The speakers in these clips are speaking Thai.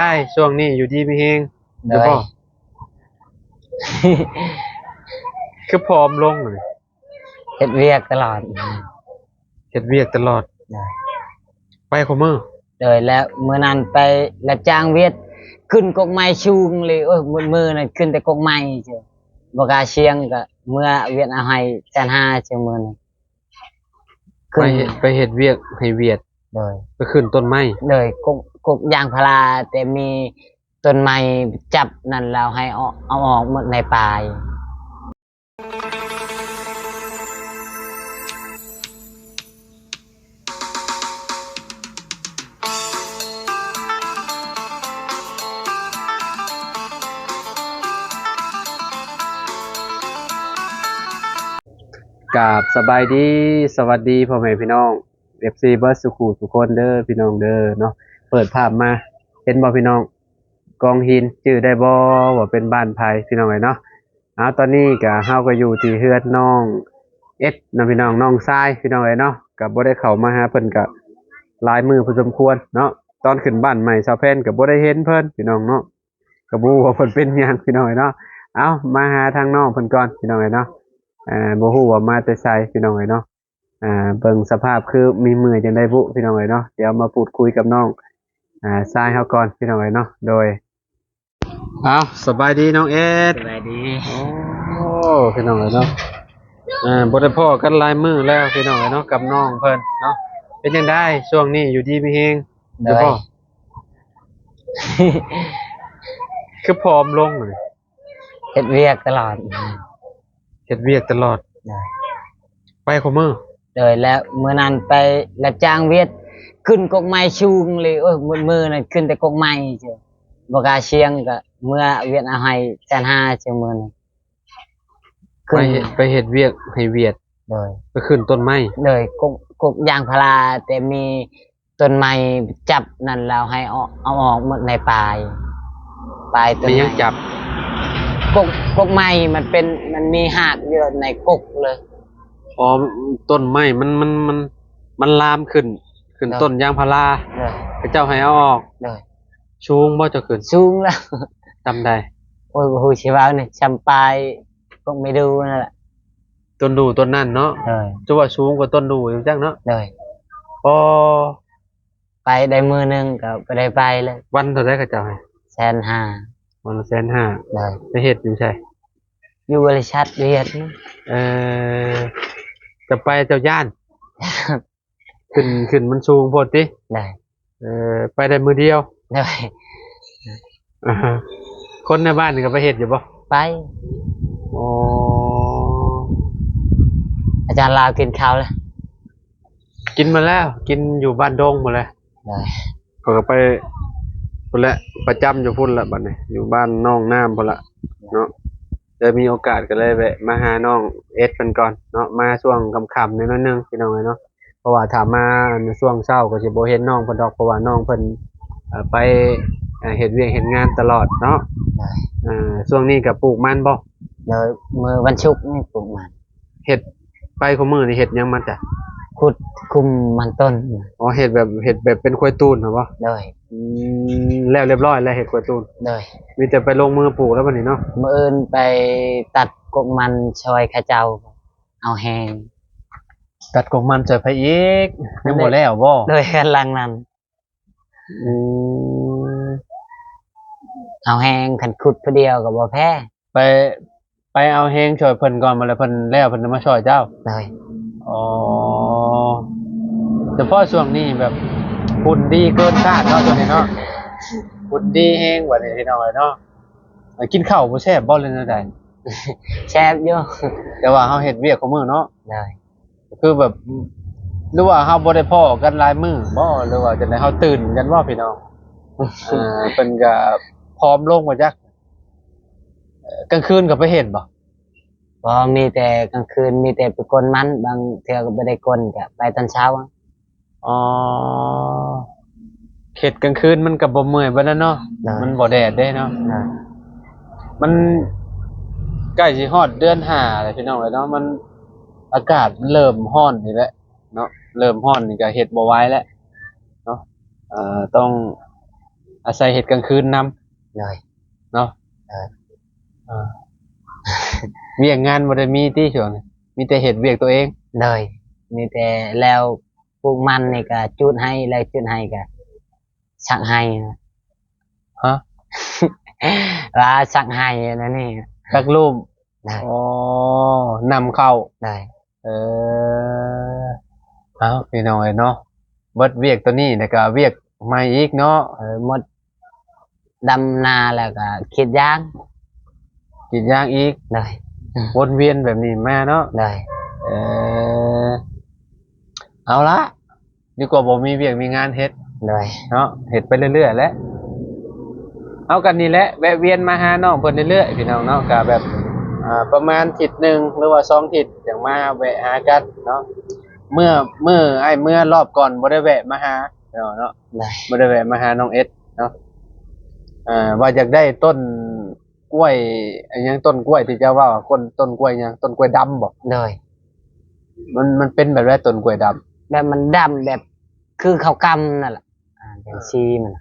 ได้ช่วงนี้อยู่ดีมีเฮงโดเดี๋ยวย พ่อคือพร้อมลงเลยเฮ็ดเวียกตลอดเฮ็ดเวียกตลอดโดยไปคุมื้อโดยแล้วมื้อนั้นไปรับจ้างเวียดขึ้นกกไม้ชูงเลยโอ้ยมื้อนั้นขึ้นแต่กกไม้เจ้บ่กล้าเชียงก็เมื่อเวียดเอาให้1,500เจ้ามื้อนั้นไปขึ้นไปเฮ็ดเวียกให้เวียดโดยไปขึ้นต้นไม้เลยกกยางพาราแต่มีต้นไม้จับนั่นแล้วให้เอาออกหมดในปลายกราบสบายดีสวัสดีพ่อแม่พี่น้อง FC เบิร์ดสุขุทุกคนเด้อพี่น้องเด้อเนาะเปิดภาพมาเห็นบ่พี่น้องกองหินชื่อได้บ่ว่าเป็นบ้านไผพี่น้องเอ้ยเนาะตอนนี้ก็เฮาก็อยู่ที่เฮือนน้องเอ็ดนะพี่น้องน้องทรายพี่น้องเอ้ยเนาะก็บ่ได้เข้ามาหาเพิ่นก็หลายมื้อพอสมควรเนาะตอนขึ้นบ้านใหม่ชาวแพนก็บ่ได้เห็นเพิ่นพี่น้องเนาะก็บ่รู้ว่าเพิ่นเป็นหยังพี่น้องเอ้ยเนาะเอามาหาทางน้องเพิ่นก่อนพี่น้องเอ้ยเนาะบ่ฮู้ว่ามาแต่ไสพี่น้องเอ้ยเนาะเบิ่งสภาพคือมีมือจังได๋บุพี่น้องเอ้ยเนาะเดี๋ยวมาพูดคุยกับน้องทรายเฮาก่อนพี่น้องเอ้ยเนาะโดยเอาสบายดีน้องเอ็ดสบายดีโอ้พี่น้องเอ้ยเนาะบ่ได้พ้อกันหลายมื้อแล้วพี่น้องเอ้ยเนาะกับน้องเพิ่นเนาะเป็นจังได๋ช่วงนี้อยู่ดีมีเฮงโดเด้อย พ่อคือผอมลงเลยเฮ็ดเวียกตลอดเฮ็ดเวียกตลอดโดยไปคุมื้อโดยแล้วมื้อนั้นไปรับจ้างเวียดขึ้นกกไม้ชูงเลยโอ้ยมื้อนั้นขึ้นแต่กกไม้เจ้บ่กล้าเชียงก็เมื่อเวียดเอาให้1,500เจ้ามื้อนั้นไปเฮ็ดเวียกให้เวียดโดยไปขึ้นต้นไม้เลยกกยางพาราแต่มีต้นไม้จับนั่นแล้วให้เอาออกหมดในปลายต้นมีหไม้ยังจับกกไม้มันมีหากอยู่ในกกเลยอ๋อต้นไม้มันลามขึ้นต้นยางพาราเลยพระเจ้าให้เอาออกเลยชูงบ่เจ้าขึ้นสูงแล้วจำได้โอ้ยบ่ฮู้สิว่านี่จำปลายก็ไม่ดูนั่นแหละต้นดูต้นนั่นเนาะจะว่าสูงกว่าต้นดูอยู่จังเนาะเลยอ๋อไปได้มื้อนึงก็บ่ได้ไปเลยวันเท่าใดเขาเจ้าให้1,500วันละ150,000เลยไปเฮ็ดอยู่ใช่อยู่บริษัทเวียดนะเอ่อจะไปเจ้าย่านขึ้นมันสูงโพดติได้ไปได้มื้อเดียวได้ อ่าฮะคนในบ้านนี่ก็ไปเฮ็ดอยู่บ่ไปอ๋ออาจารย์ลาวกินข้าวแล้วกินมาแล้วกินอยู่บ้านดงหมดแล้วได้เขาก็ไปพุ่นแหละประจำอยู่พุ่นละบัดนี้อยู่บ้านน้องน้ำพุ่นละเนาะได้มีโอกาสก็เลยแวะมาหาน้องเอสเพิ่นก่อนเนาะมาช่วงค่ำๆนิดนึงพี่น้องเนาะเพราะว่าถ้ามาในช่วงเช้าก็สิบ่เห็นน้องเพิ่นดอกเพราะว่าน้องเพิ่นไปเฮ็ดเวียกเฮ็ดงานตลอดเนาะช่วงนี้ก็ปลูกมันบ่เดี๋ยวมื้อวันศุกร์นี่ปลูกมันเฮ็ดไปคุมื้อนี่เฮ็ดหยังมันจ้ะขุดคุมมันต้นอ๋อเฮ็ดแบบเป็นควายตูนเหรอบ่เลยแล้วเรียบร้อยแล้วเฮ็ดควายตูนเลยมีแต่ไปลงมือปลูกแล้วบัดนี้เนาะมื้ออื่นไปตัดกกมันซอยเขาเจ้าเอาแฮงตัดกกมันจะไปอีกยังบ่แล้วบ่เลยกำลังนั้นเอาแฮงคันขุดผู้เดียวก็บ่แพ้ไปเอาแฮงช่วยเพิ่นก่อนมาแล้วเพิ่นแล้วเพิ่นมาช่วยเจ้าเลยอ๋อแต่พอช่วงนี้แบบหุ่นดีเกินคาดเนาะตัวนี้เนาะหุ่นดีแฮงกว่านี้พี่น้องเนาะกินข้าวบ่แซ่บบ่เลยนะใดแซ่บอยู่แต่ว่าเฮาเฮ็ดเวียกของมื้อเนาะได้คือแบบหรือว่าเฮาบ่ได้พ้อกันหลายมื้อบ่หรือว่าจังได๋เฮาตื่นกันบ่พี่น้องเพิ่นก็พร้อมลงมาจักกลางคืนก็ไปเฮ็ดบ่บ่มีแต่กลางคืนมีแต่ไปกลมันบางเทื่อก็บ่ได้กลก็ไปตอนเช้าอ๋อเฮ็ดกลางคืนมันก็บ่เมื่อยปานนั้นเนาะมันบ่แดดเด้เนาะมันใกล้สิฮอดเดือน5แล้วพี่น้องเอ้ยเนาะมันอากาศเริ่มร้อนนี่แหละเนาะเริ่มร้อนนี่ก็เฮ็ดบ่ไหวแล้วเนาะต้อง อาศัยเฮ็ดกลางคืนนำ เลย เนาะ เออ อ่าเวียกงานบ่ได้มีติช่วงนี้มีแต่เฮ็ดเวียกตัวเอง เลยมีแต่แล้วปลูกมันนี่ก็จุดให้แล้วจุดให้ก็สักให้นะ ฮะ ว่าสักให้นั่นนี่ จักรูป ได้ อ๋อนำเข้า ได้ เออเอาพี่น้อยเนาะเบิดเวียกตัวนี้แล้วก็เวียกใหม่อีกเนาะ หมดดำนาแล้วก็คิดยาง กินย่างอีก ได้ วนเวียนแบบนี้มาเนาะ ได้ เออเอาละดีกว่าบ่มีเวียกมีงานเฮ็ด ได้ เนาะเฮ็ดไปเรื่อยๆแหละเอากันนี่แหละแวะเวียนมาหาน้องเพิ่นเรื่อยๆพี่น้องเนาะก็แบบประมาณอาทิตย์หนึงหรือว่า2อาทิตย์จังมาแวะหากันเนาะเมื่อรอบก่อนบ่ได้แวะมาหาเนาะ ได้ บ่ได้แวะมาหาน้องเอสเนาะว่าอยากได้ต้นกล้วยอันยังต้นกล้วยที่เจ้าว่าต้นกล้วยยังต้นกล้วยดำบ่ ได้ มันเป็นแบบไรต้นกล้วยดำ แบบมันดำแบบคือเขากำนั่นแหละเป็นชีมัน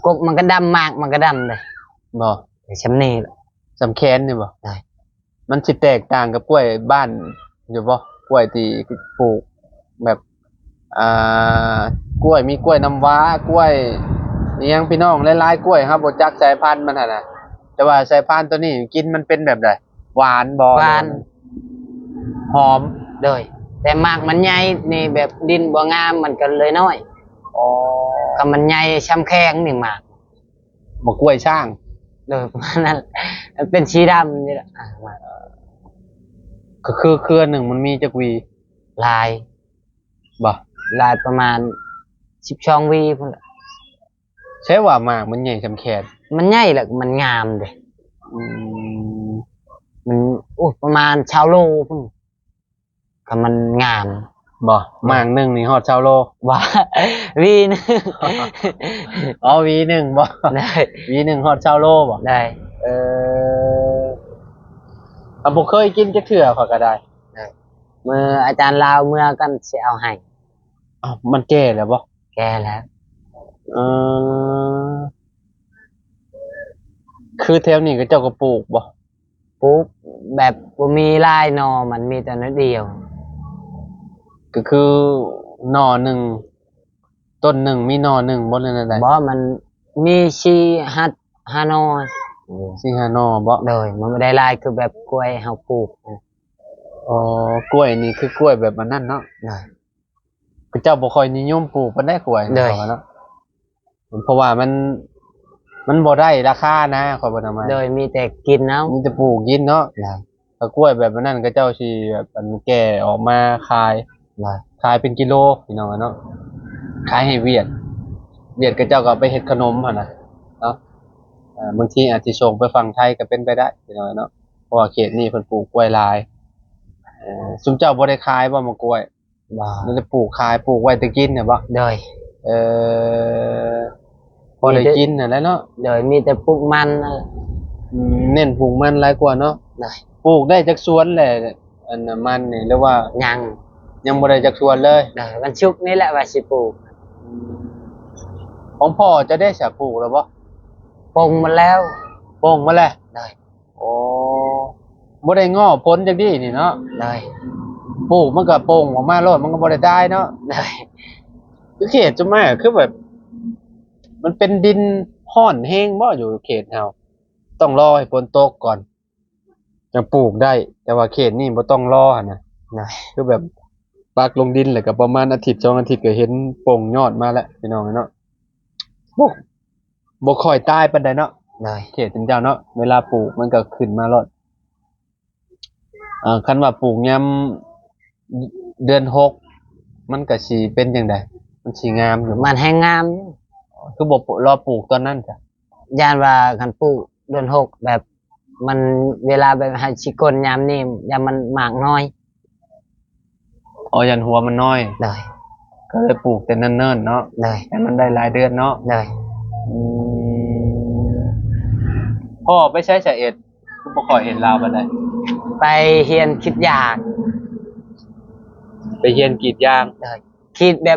กบมันก็ดำมากมันก็ดำเลย บ่ แต่ช้ำนี่แหละ สำแคนนี่บ่ ได้ มันสิแตกต่างกับกล้วยบ้านอยู่บ่กล้วยที่ปลูกแบบกล้วยมีกล้วยน้ำว้ากล้วยอีหยังพี่น้องหลายๆกล้วยครับบ่จักสายพันธุ์มันหั่นน่ะแต่ว่าสายพันธุ์ตัวนี้กินมันเป็นแบบใดหวานบ่ หวาน หอม เลยแต่มากมันใหญ่นี่แบบดินบ่งามมันก็เลยน้อย อ๋อ ก็มันใหญ่ช้ำแข็งนี่มาก บ่กล้วยช่าง เลยประมาณนั้นมันเป็นชีดำนี่แหละมาก ก็คือเครือหนึ่งมันมีจักหวี ลาย บ่ ลายประมาณ12 วีพุ่นละ ใช่ว่าหมากมันใหญ่สำแขน มันใหญ่แหละมันงามเลย อืม มันประมาณชาวโลพุ่นก็มันงาม บ่หมากหนึ่งนี่ฮอดชาวโล ว่า วีนึ ง อ๋อหวีหนึ่งบ่ ได้ หวีหนึ่งฮอดชาวโลบ่ ได้ เออบ่เคยกินจักเทื่อข้อยก็ได้ เมื่ออาจารย์ลาวเมื่อกันสิเอาให้ อ้าวมันแก่แล้วบ่ แกแล้ว เออคือแถวนี้ก็เจ้าก็ปลูกบ่ ปุ๊บแบบบ่มีลายหนอมันมีแต่น้อยเดียว ก็คือหน่อหนึ่งต้นหนึ่งมีหน่อหนึ่งบ่เลยนั่นใด บ่มันมีชีฮัดฮานอ สิหาหน่อบ่ เลยมันไม่ได้ลายคือแบบกล้วยเฮาปลูก อ๋อกล้วยนี่คือกล้วยแบบมันนั่นเนาะ เลย ก็เจ้าบ่ค่อยนิยมปลูกปานใดกล้วย เลย เนาะเพราะว่ามันบ่ได้ราคานะข้อยบ่นำมา เลยมีแต่กินเอา มีแต่ปลูกกินเนาะ เลย ถ้ากล้วยแบบนั้นก็เจ้าสิแบบมันแก่ออกมาขาย เลย ขายเป็นกิโลพี่น้องเนาะขายให้เวียดก็เจ้าก็เอาไปเฮ็ดขนมหั่นน่ะเนาะบางทีอาจสิส่งไปฝั่งไทยก็เป็นไปได้พี่น้องเนาะเพราะว่าเขตนี้เพิ่นปลูกกล้วยหลายซุมเจ้าบ่ได้ขายบ่มะกล้วย บ่ มันจะปลูกขายปลูกไว้แต่กินเนี่ยบ่ เลย เออพอได้กินน่ะแหล้วเนาะ เลยมีแต่ปลูกมันนั่นแหละ เน้นปลูกมันหลายกว่าเนาะ เลย ปลูกได้จักสวนแหละอันน่ะมันนี่หรือว่า ยัง ยังบ่ได้จักสวนเลย เลยวันชุกร์นี่แหละว่าสิปลูก ของพ่อจะได้สักปลูกแล้วบ่ ปงมาแล้ว โป่งมาแล้ว เลย โอ้บ่ได้ง้อพ้นจักดีนี่เนาะ เลย ปลูกมันก็โป่งออกมาโลดมันก็บ่ได้ได้เนาะ เลย คือเขตจุมาคือแบบ มันเป็นดินห้อนแห้งบ่อยู่เขตเฮาต้องรอให้ฝนตกก่อนจะปลูกได้ แต่ว่าเขตนี่บ่ต้องรอหั่นน่ะ เลย คือแบบปักลงดินแล้วก็ประมาณอาทิตย์2อาทิตย์ก็เห็นโป่งยอดมาแล้วพี่น้องเนาะบ่ค่อยตายปานใดเนาะ เลย เขตเป็นเจ้าเนาะเวลาปลูกมันก็ขึ้นมาแล้วคันว่าปลูกยามเดือน6มันก็สิเป็นจังไดมันสิงามอยู่ มันแห้งงาม คือบ่รอปลูกตอนนั้นจ้ะ ย่านว่าคันปลูกเดือนหกแบบมันเวลาแบบให้ชิกลยามนี่ยามมันหมากน้อย อ๋อยันหัวมันน้อย เลย ก็เลยปลูกแต่เนิ่นๆเนาะ เลย ให้มันได้หลายเดือนเนาะ เลย อืมพ่อไปใช้สาเอ็ดคือบ่ค่อยเห็นลาวปานใด ไปเฮียนคิดอยาก ไปเรียนกรีดยาง เลยคิดแ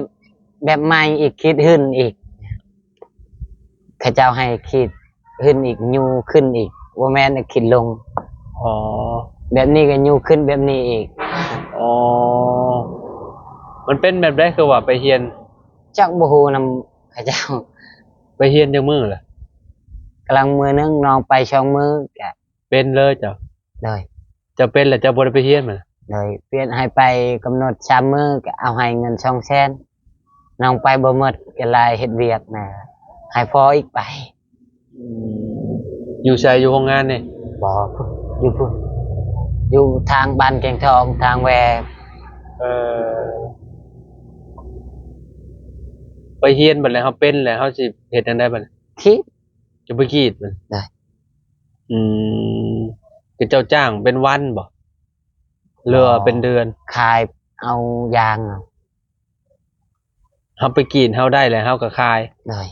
บบใหม่อีกคิดหึ่นอีก เขาเจ้าให้ขีดขึ้นอีกยูขึ้นอีกว่าแม่นขีดลง อ๋อ แบบนี้ก็ยูขึ้นแบบนี้อีก อ๋อมันเป็นแบบได้คือว่าไปเฮียน จักบ่ฮู้นำเขาเจ้า ไปเฮียนจังมือล่ะ กำลังมือนึงน้องไปช่องมือก็ เป็นเลยจ้ะ เลย จะเป็นแล้วจะบ่ได้ไปเฮียนมัน เลยเปลี่ยนให้ไปกำหนด3มื้อก็เอาให้เงิน200,000น้องไปบ่หมดก็เลยเฮ็ดเวียกนะให้พออีกไป อยู่ใส่อยู่โรงงานนี่ บ่อยู่พุ่นอยู่ทางบ้านแกงทองทางแว เออไปเฮียนบัดแล้วเขาเป็นแล้วเขาสิเฮ็ดจังได๋บัด คิด จะไปกรีดมัน ได้ อืมคือเจ้าจ้างเป็นวันบ่เรือเป็นเดือน ขายเอายางเอา เฮาไปกรีดเฮาได้แล้วเฮาก็ขาย เลย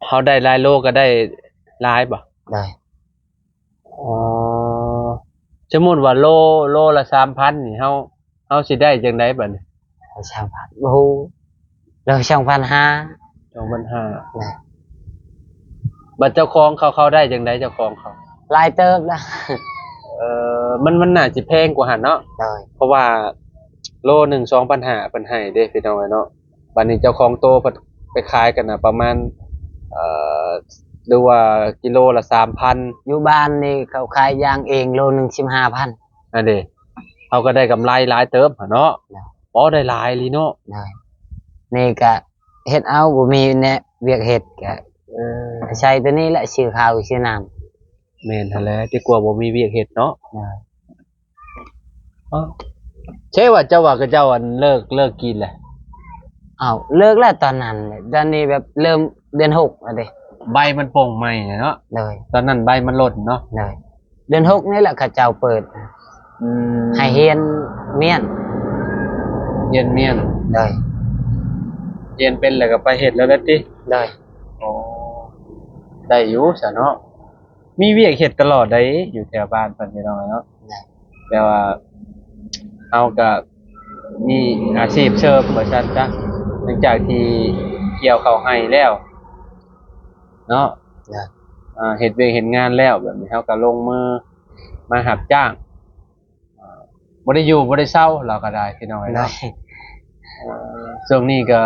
เฮาได้หลายโลก็ได้หลายบ่ เลย อ๋อสมมุติว่าโลละ 3,000 นี่เฮาสิได้จังไดบัดนี้ เราช่างพันโอ้โหเราช่างพันห้า 2,500 เลย บัดเจ้าของเขาได้จังไดเจ้าของเขา ลายเติบนะ มันน่าสิแพงกว่าหั่นเนาะ เลย เพราะว่าโลหนึ่ง2,500เพิ่นให้เด้พี่น้องเนาะบัดนี้เจ้าของโตเพิ่นไปขายกันน่ะประมาณเอ่อหรือว่ากิโลละ 3,000 อยู่บ้านนี่เขาขายยางเองโลหนึ่ง15,000นั่นเด้เขาก็ได้กำไรหลายเติบหั่นเนาะอ๋อได้หลายลีเนาะ เลยนี่ก็เฮ็ดเอาบ่มีเนี่ยเวียกเฮ็ดก็ใช้ตัวนี้แหละชื่อข้าวชื่อน้ำ แม่นหั่นแหละดีกว่าบ่มีเวียกเฮ็ดเนาะ เลย อ๋อใช่ว่าเจ้าว่าก็เจ้าอันเลิกกินแหละ อ้าวเลิกแล้วตอนนั้นเลยตอนนี้แบบเริ่มเดือน6แล้วเด้ ใบมันโป่งใหม่เนาะ เลย ตอนนั้นใบมันหล่นเนาะ เลยเดือน6นี่แหละเขาเจ้าเปิด อืม ให้เฮียนเมียน เย็นเมียน เลย เย็นเป็นแล้วก็ไปเฮ็ดแล้วติ เลย อ๋อได้อยู่ซะเนาะมีเวียกเฮ็ดตลอดได้อยู่แถวบ้านเพิ่นพี่น้องเนาะ เลย แต่ว่าเอาก็มีอาชีพเสริมว่าซั่นจ้ะหลังจากที่เกี่ยวข้าวให้แล้วเนาะ เลย เฮ็ดเวียกเฮ็ดงานแล้วแบบนี้เฮาก็ลงมือมารับจ้างบ่ได้อยู่บ่ได้เซาเราก็ได้พี่น้อง เล เนาะ ย ช่วงนี้ก็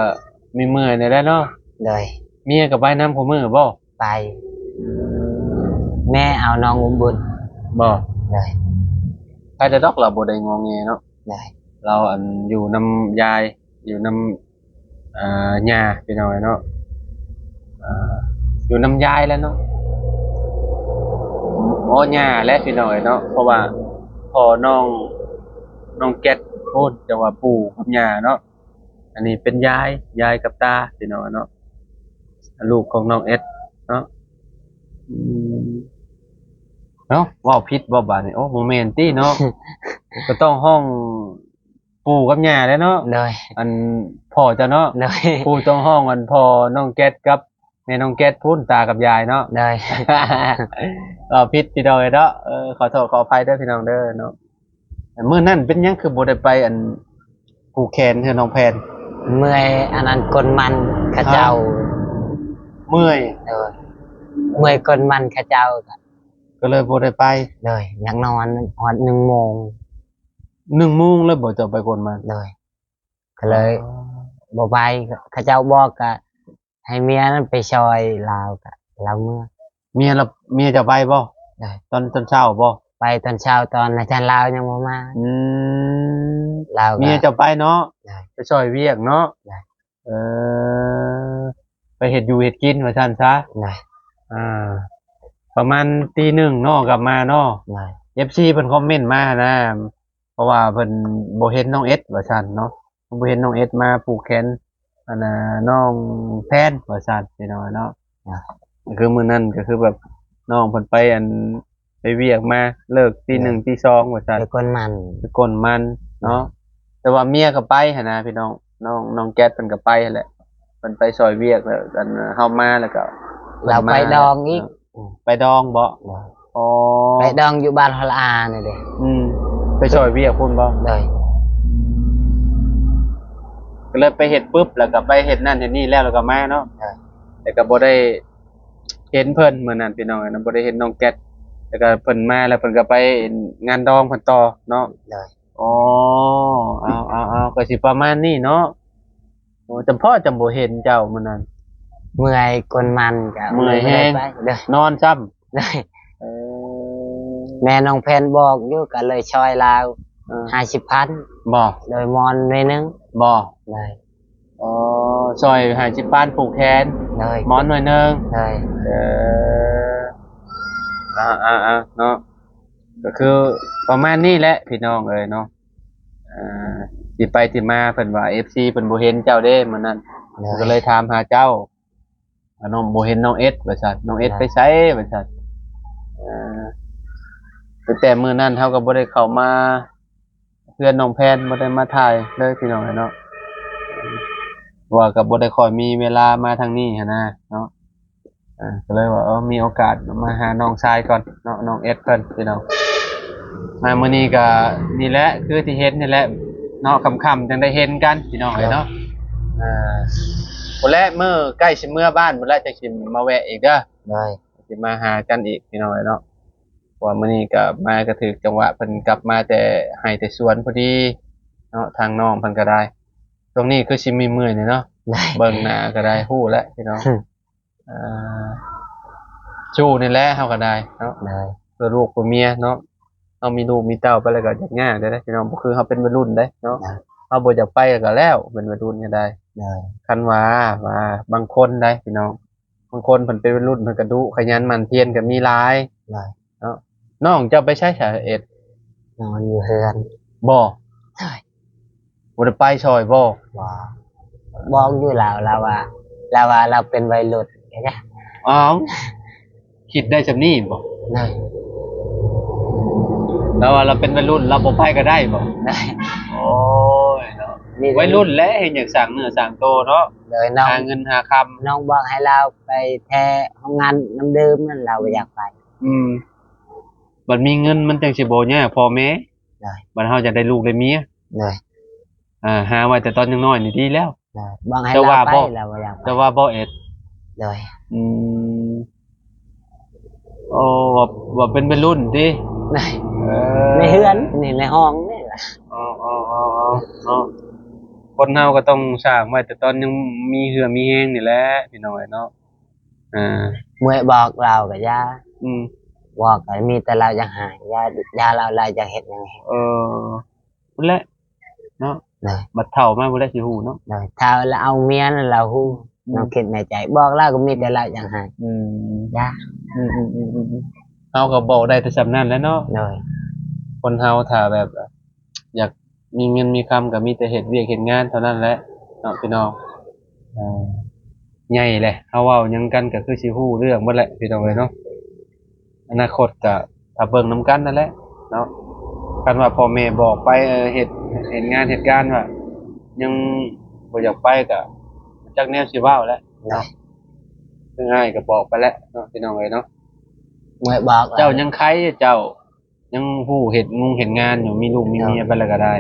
มีเมื่อยแหน่แหละเนาะ เลย เมียก็ไปนำผู้มื้อบ่ ไป แม่เอาน้องอุ้มบุญ บ่ เลย ใครจะดอกเราบ่ได้งอแงเนาะ เลย เราอันอยู่นำยายอยู่นำย่าพี่น้องเนาะอยู่นำยายแล้วเนาะอ๋อย่าและพี่น้องเนาะเพราะว่าพ่อน้องแก๊สพูดจะว่าปู่กับย่าเนาะอันนี้เป็นยายกับตาพี่น้องเนาะลูกของน้องเอสเนาะเนาะเว้าผิดบ่บาดนี่โอ้โมเมนต์ติเนาะ ก็ต้องห้องปู่กับย่าแล้วเนาะ เลย อันพ่อจะเนาะ เลย ปู่ต้องห้องอันพ่อน้องแก๊สกับแม่น้องแก๊สพูนตากับยายเนาะ เลย ผิดพี่น้องเนาะขอโทษขออภัยเด้อพี่น้องเด้อเนาะมื้อนั้นเป็นหยังคือบ่ได้ไปอันผูกแขนให้น้องแพน เมื่อยอันนั้นกลมันเข้าเจ้า เมื่อย เลยเมื่อยกลมันเข้าเจ้า ก็เลยบ่ได้ไป เลยอยากนอนหอด1 โมง 1 โมงเลยบ่จะไปคนมา เลยก็เลยบ่ไปเข้าเจ้าบอกก็ให้เมียนั้นไปซอยลาวก็ลาวเมื่อ เมียจะไปบ่ ได้ ตอนเช้าบ่ ไปตอนเช้าตอนอาจารย์ลาวยังบ่มา อืม ลาวก็ เมียจะไปเนาะ ได้ ไปช่วยเวียกเนาะ ได้ เออไปเฮ็ดอยู่เฮ็ดกินว่าซั่นซะ ได้ อ่า ประมาณตี 1เนาะกลับมาเนาะ ได้ FC เพิ่นคอมเมนต์มานะ เพราะว่าเพิ่นบ่เห็นน้องเอสว่าซั่นเนาะบ่เห็นน้องเอสมาผูกแขนอันน่ะน้องแพนว่าซั่นพี่น้องเนาะคือมื้อนั้นก็คือแบบน้องเพิ่นไปไปเวียกมาเลิกตี 1ตี 2ว่าซั่น ไปกลมัน คือกลมันเนาะแต่ว่าเมียก็ไปหั่นนะพี่น้องแก๊สเพิ่นก็ไปหั่นแหละเพิ่นไปซอยเวียกแล้วกันเฮามาแล้วก็ เราไปดองอีก ไปดองบ่ ได้ อ๋อ ไปดองอยู่บ้านฮอลอานี่เด้ ไปซอยเวียกพุ่นบ่ เลย ก็เลยไปเฮ็ดปุ๊บแล้วก็ไปเฮ็ดนั่นเฮ็ดนี่แล้วก็มาเนาะ ได้ แ แต่ก็บ่ได้เห็นเพิ่นมื้อนั้นพี่น้องนะบ่ได้เห็นน้องแก๊สแต่ก็เพิ่นมาแล้วเพิ่นก็ไปงานดองเพิ่นต่อเนาะ เลย อ๋อเอาก็สิประมาณนี้เนาะโอ้จำพ่อจำบ่เห็นเจ้ามื้อนั้น เมื่อยกนมันก็ เมื่อยแฮง ไปเลย นอนซ้ำ เลย เออ แม่น้องแพนบอกอยู่ก็เลยช่วยลาว 50,000 บ่ โดยมอนหน่อยนึง บ่ เลย อ๋อซอยหาจิปานผูกแขน เลย หมอนหน่อยหนึง เลย เอเนาะก็คือประมาณนี้แหละพี่น้องเอ้ยเนาะอ่าสิไปที่มาเพิ่นว่า FC เพิ่นบ่เห็นเจ้าเด้มื้อนั้น ก็เลยถามหาเจ้าน้องบ่เห็นน้องเอสว่าซั่นน้องเอสไปไสว่าซั่นเอ่อตั้งแต่มื้อนั้นเฮาก็บ่ได้เข้ามาเพื่อนน้องแพนบ่ได้มาถ่ายเลยพี่น้องเอ้ยเนาะว่าก็บ่ได้ค่อยมีเวลามาทางนี้หันนะเนาะก็เลยว่ามีโอกาสมาหาน้องชายก่อนเนาะน้องเอสเพิ่นพี่น้องมามื้อนี้ก็นี่แหละคือที่เห็นนี่แหละเนาะค่ำๆจังได้เห็นกันพี่น้องเอ้ยเนาะพุ่นแหละมื้อใกล้สิเมื่อบ้านพุ่นแหละจะสิมาแวะอีกเด้อ เลย สิมาหากันอีกพี่น้องเอ้ยเนาะเพราะว่ามื้อนี้ก็มาก็ถึกจังหวะเพิ่นกลับมาแต่ให้แต่สวนพอดีเนาะทางน้องเพิ่นก็ได้ตรงนี้คือสิมีเมื่อยนี่เนาะ เลย เบิ่งหน้าก็ได้ฮู้แล้วพี่น้องอ่าชู้นี่แหละเฮาก็ได้เนาะ เลย เพื่อลูกเพื่อเมียเนาะเฮามีลูกมีเต้าไปแล้วก็ยากยากได้พี่น้องบ่คือเฮาเป็นวัยรุ่นเด้เนาะเฮาบ่อยากไปก็แล้วเป็นวัยรุ่นก็ได้ เลย คันว่าบางคนได้พี่น้องบางคนเพิ่นเป็นวัยรุ่นเพิ่นก็ดุขยันหมั่นเพียรก็มีหลาย เลย เนาะน้องเจ้าไปใช้สาเอ็ด นอนอยู่เฮือน บ่ เลย บ่ได้ไปซอยบ่ บอกอยู่แล้วว่าเราเป็นวัยรุ่นไงจ๊ะ อ้าวคิดได้ซำนี้บ่ เลย แล้วว่าเราเป็นวัยรุ่นเราบ่ไปก็ได้บ่ เลย โอ้ยเนาะวัยรุ่นแหละเฮ็ดหยังสร้างเนื้อสร้างตัวเนาะ เลยน้อง หาเงินหาคำ น้องบอกให้เราไปแท้ห้องงานน้ำดื่มนั่นเราบ่อยากไป บัดมีเงินมันจังสิบ่ยากพ่อแม่ เลย บัดเฮาจะได้ลูกได้เมีย เลย หาไว้แต่ตอนยังน้อยนี่ดีแล้ว เลยบอกให้ จะ เรา ว่า ไป บ่ เราบ่อยากไป แต่ว่าบ่เอ็ด เลย อืมโอ้ว่าเป็นวัยรุ่นติ เลย เอ ในเฮือนนี่ในห้องนี่แหละ อ๋อเนาะคนเฮาก็ต้องสร้างไว้แต่ตอนยังมีเหือมีแฮงนี่แหละพี่น้อยเนาะอ่า เมื่อบอกเราก็อย่า อืม บอกก็มีแต่เราอยากหายอย่าเราอยากเฮ็ดหยังไง พุ่นแหละเนาะ เลย บัดเฒ่ามาพุ่นแหละสิฮู้เนาะ เลยถ้าเราเอาเมียนั่นเราฮู้เราคิดในใจบอกเราก็มีแต่เราอยากหาย อืม อย่า เฮาก็บอกได้แต่สำนั้นแหล้วเนาะ เลย คนเฮาถ้าแบบ อยากมีเงินมีคำก็มีแต่เฮ็ดเวียกเฮ็ดงานเท่านั้นแหละเนาะพี่น้องใหญ่แหละเฮาเว้าหยังกันก็คือสิฮู้เรื่องหมดแหละพี่น้องเอ้ยเนาะอนาคตก็ถ้าเบิ่งนํกันนั่นแหละเนาะคันว่าพ่อแม่บอกไปเฮ็ดงานเหตุการณ์ว่ายังบ่อยากไปก็จักแนวสิเว้าแหล้ว เลย คือง่ายก็บอกไปแล้วเนาะพี่น้องเอ้ยเนาะ เมื่อบอก เจ้ายังใครเจ้ายังผู้เห็นเห็นงานอยู่มีลูกมีเมียไปแล้วก็ได้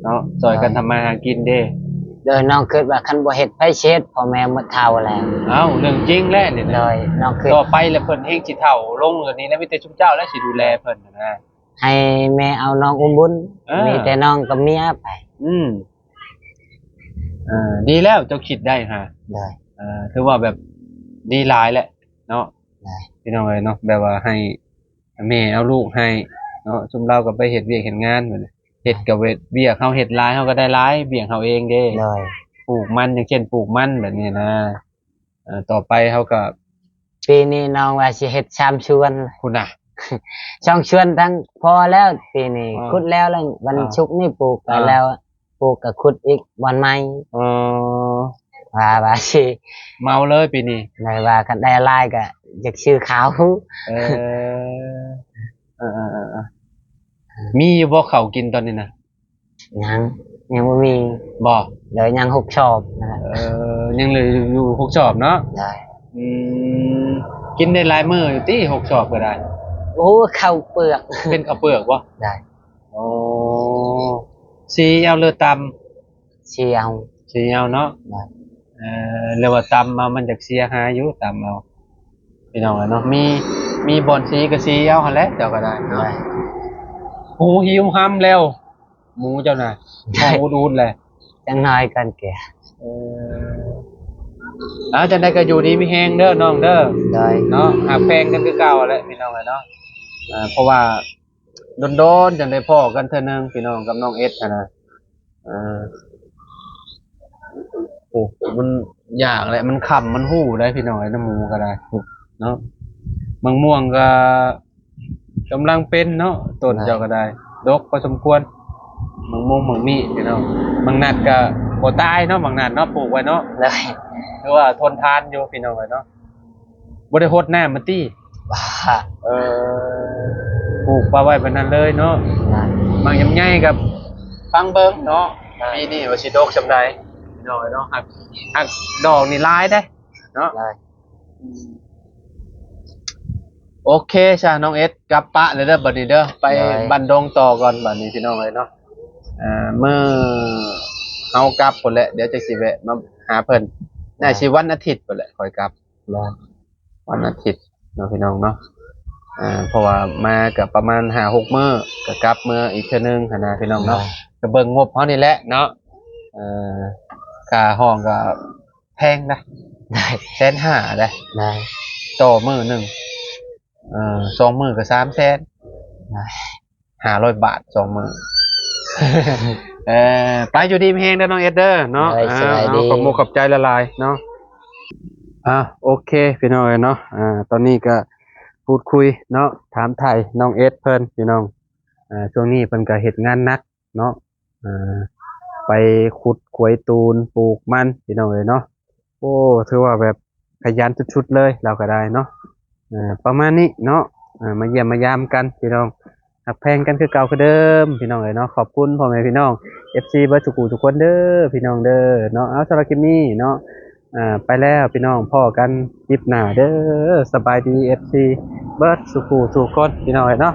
เนาะซอยกันทำมาหากินเด้ โดยน้องคิดว่าคันบ่เฮ็ดไผเช็ดพ่อแม่หมดเท่าแล้ว เอ้าเรื่องจริงแหละนี่ เล นะ ยน้องคิด ต่อไปแล้วเพิ่นเฮงสิเฒ่าลงอันนี้แล้วมีแต่ชุมเจ้าและสิดูแลเพิ่นนะ ให้แม่เอาน้องอุ้มบุญ มีแต่น้องกับเมียไป อืมดีแล้วเจ้าคิดได้ฮะ เลย ถือว่าแบบดีหลายแหละเนาะ เลย พี่น้องเอ้ยเนาะแบบว่าให้แม่เอาลูกให้เนาะซุมเราก็ไปเฮ็ดเวียกเฮ็ดงานบัดนี้เฮ็ดก็เวียกเฮาเฮ็ดหลายเฮาก็ได้หลายเวียกเฮาเองเด้ เลย ปลูกมันอย่างเช่นปลูกมันแบบนี้นะต่อไปเขาก็ ปีนี้น้องว่าสิเฮ็ด3ชวน คุณน่ะ ช่องชวนทั้งพอแล้วปีนี้ อ่า ขุดแล้วแล้ววัน อ่า ชุกร์นี่ปลูกไป อ่า แล้วปลูกกับขุดอีกวันใหม่ เออ ว่าสิ เมาเลยปีนี้ เลยว่ากันได้หลายก็อยากชื่อเขา เออมีอยู่บ่เขาวกินตอนนี้นะ ยังบ่มี บ่ เลยยังหกชอบนะครับ ยังเหลยอยู่หกชอบเนาะ ได้ อืมกินได้หลายมื้ออยู่ติหกชอบก็ได้ โอ้ข้าวเปลือก เป็นข้าวเปลือกบ่ ได้ โอ้สีเอาเลือดต เชียว ำสีเอาเนาะ ได้ เอ เรียกว่าตำเอามันจากเสียหายอยู่ตำเอาพี่น้องเนาะมีบอนสีกับสีเอาหั่นแหละเจ้าก็ได้เนาะหมูหิวห้ำแล้วหมูเจ้าน่ะห้องอุดๆเลย จังน้อยกันแก่ จังได๋ก็อยู่ดีมีแฮงเด้อน้องเด้อ โดย เนาะหักแพงกันคือเก่าแหละพี่น้องเนาะเพราะว่าโดนๆจังได้พ้อกันเทื่อนึงพี่น้องกับน้องเอสนะโอ้มันยากแหละมันค่ำมันหู้ได้พี่น้องไอ้น้ำหมูก็ได้เนาะบางม่วงก็กำลังเป็นเนาะต้นเจ้าก็ได้ดกพอสมควรบางม่วงบางมีพี่น้องบางนัดก็บ่ตายเนาะบางนัดเนาะปลูกไว้เนาะ โดย คือว่าทนทานอยู่พี่น้องเนาะบ่ได้โหดน้ำมันติ ว่า ปลูกปลาไว้แบบนั้นเลยเนาะบางยำใหญ่กับฟังเบิ่งเนาะปีนี้ว่าสิดกสำใดพี่น้องเนาะหักดอกนี่หลายได้เนาะ โดย โอเคจ้ะน้องเอสกลับปะเลยเด้อบัดนี้เด้อไปบันดงต่อก่อนบัดนี้พี่น้องเนาะเมื่อเฮากลับพุ่นแหละเดี๋ยวจะสิแวะมาหาเพิ่นน่าสิวันอาทิตย์พุ่นแหละค่อยกลับ โดย วันอาทิตย์เนาะพี่น้องเนาะเพราะว่ามากับประมาณ5-6 มื้อก็กลับมื้ออีกเทื่อนึงหันนะพี่น้องเนาะก็เบิ่งงบเฮานี่แหละเนาะค่าห้องก็แพงนะ โดย 150,000ได้ โดย ต่อมื้อหนึง2 มื้อก็300,000 โดย 500 บาท2 มื้อ ไปอยู่ดีมีแฮงเด้อน้องเอสเด้อเนาะขอบคุณขอบใจละลายเนาะโอเคพี่น้องเนาะตอนนี้ก็พูดคุยเนาะถามไทยน้องเอสเพิ่นพี่น้องช่วงนี้เพิ่นก็เฮ็ดงานหนักเนาะไปขุดขวยตูนปลูกมันพี่น้องเนาะโอ้ถือว่าแบบขยันชุดๆเลยเราก็ได้เนาะประมาณนี้เนาะมาเยี่ยมมายามกันพี่น้องหักแพงกันคือเก่าคือเดิมพี่น้องเนาะขอบคุณพ่อแม่พี่น้อง FC เบิร์ดทุกคนเด้อพี่น้องเด้อเนาะเอาสำหรับคลิปนี้เนาะไปแล้วพี่น้องพ่อกันคลิปหน้าเด้อสบายดี FC เบิร์ดทุกคนพี่น้องเนาะ